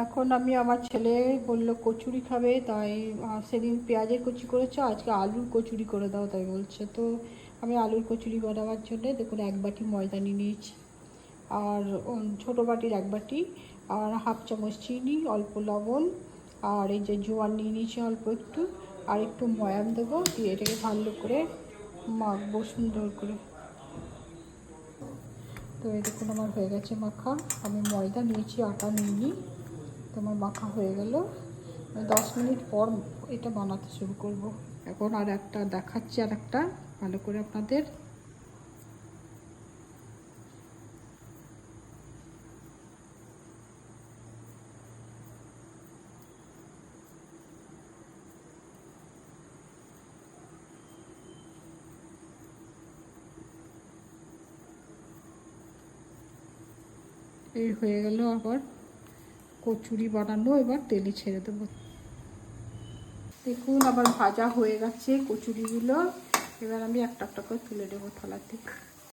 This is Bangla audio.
এখন আমি আমার ছেলে বলল কচুরি খাবে, তাই সেদিন পেঁয়াজের কচুরি করেছো, আজকে আলুর কচুরি করে দাও তাই বলছে। তো আমি আলুর কচুরি বানাবার জন্য দেখুন 1 বাটি ময়দা নিয়ে নিয়েছি, আর ছোটো বাটির 1 বাটি, আর হাফ চামচ চিনি, অল্প লবণ, আর এই যে জোয়ান নিয়ে নিয়েছি অল্প একটু, আর একটু ময়াম দেবো, দিয়ে এটাকে ভালো করে মাখবো সুন্দর করে। তো এই দেখুন আমার হয়ে গেছে মাখা। আমি ময়দা নিয়েছি, আটা নিইনি। তো আমার মাখা হয়ে গেল। 10 মিনিট পর এটা বানাতে শুরু করব। এখন আর একটা দেখাচ্ছি, আর একটা ভালো করে আপনাদের। এই হয়ে গেল আবার কচুরি বানানো, এবার তেলে ছেড়ে দেবো। দেখুন আবার ভাজা হয়ে গেছে কচুরিগুলো। এবার আমি একটা একটা করে তুলে দেবো থালা থেকে।